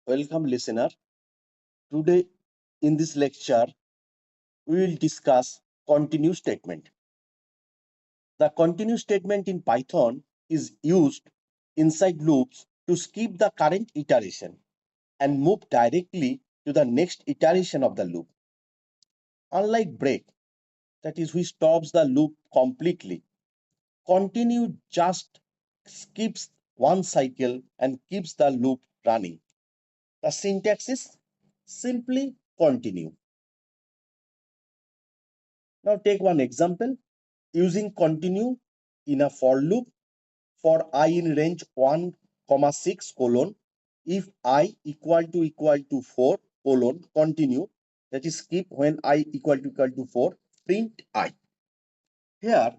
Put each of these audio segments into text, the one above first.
Welcome, listener. Today, in this lecture, we will discuss continue statement. The continue statement in Python is used inside loops to skip the current iteration and move directly to the next iteration of the loop. Unlike break, that is, which stops the loop completely, continue just skips one cycle and keeps the loop running. The syntax is simply continue. Now take one example. Using continue in a for loop for I in range 1, 6 colon, if I equal to 4 colon continue, that is skip when I equal to 4, print I. Here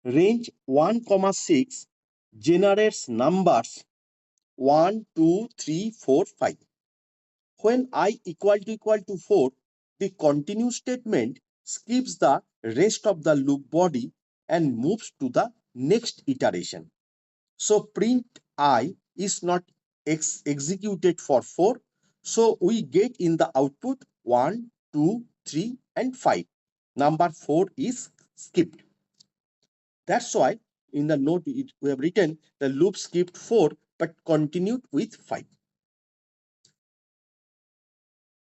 range 1, 6 generates numbers 1, 2, 3, 4, 5. When I equal to 4, the continue statement skips the rest of the loop body and moves to the next iteration. So print I is not executed for 4. So we get in the output 1, 2, 3 and 5. Number 4 is skipped. That's why in the note we have written the loop skipped 4 but continued with 5.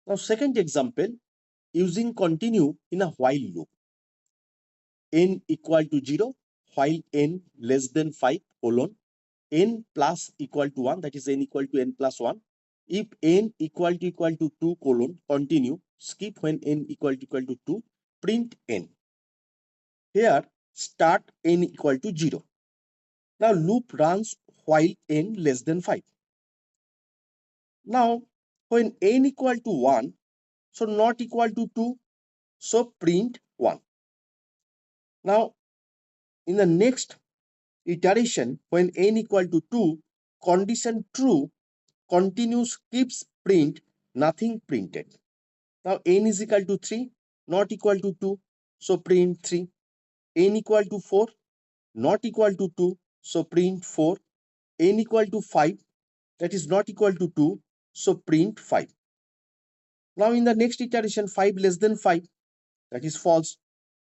Now second example, using continue in a while loop. N equal to 0 while n less than 5 colon n plus equal to 1, that is n equal to n plus 1. If n equal to 2 colon continue, skip when n equal to 2, print n. Here start n equal to 0. Now loop runs while n less than 5. Now when n equal to 1, so not equal to 2, so print 1. Now in the next iteration, when n equal to 2, condition true, continues keeps print, nothing printed. Now n is equal to 3, not equal to 2, so print 3. N equal to 4, not equal to 2, so print 4. N equal to 5, that is not equal to 2, so print 5. Now in the next iteration, 5 less than 5, that is false.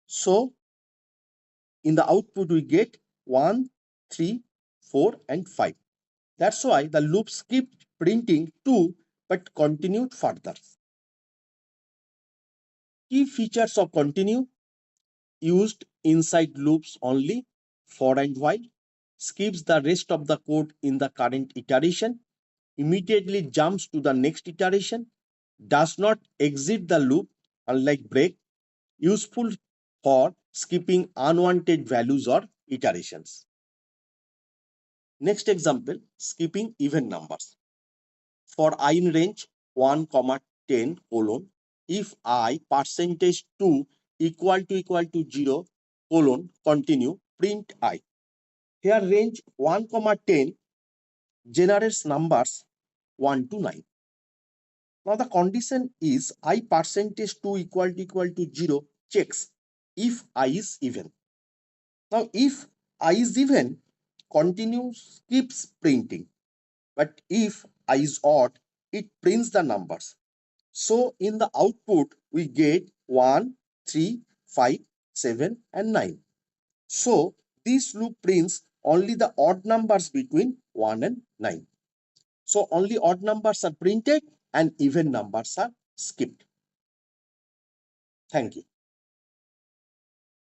So in the output we get 1, 3, 4 and 5. That's why the loop skipped printing 2 but continued further. Key features of continue: used inside loops only, for and while, skips the rest of the code in the current iteration, immediately jumps to the next iteration, does not exit the loop unlike break, useful for skipping unwanted values or iterations. Next example, skipping even numbers. For I in range 1, 10 colon, if I percentage 2 equal to 0 colon continue, print I. Here range 1, 10 generates numbers 1 to 9. Now the condition is I percentage 2 equal to 0 checks if I is even. Now if I is even, continues keeps printing, but if I is odd, it prints the numbers. So in the output, we get 1, 3, 5, 7 and 9. So this loop prints only the odd numbers between 1 and 9. So only odd numbers are printed and even numbers are skipped. Thank you.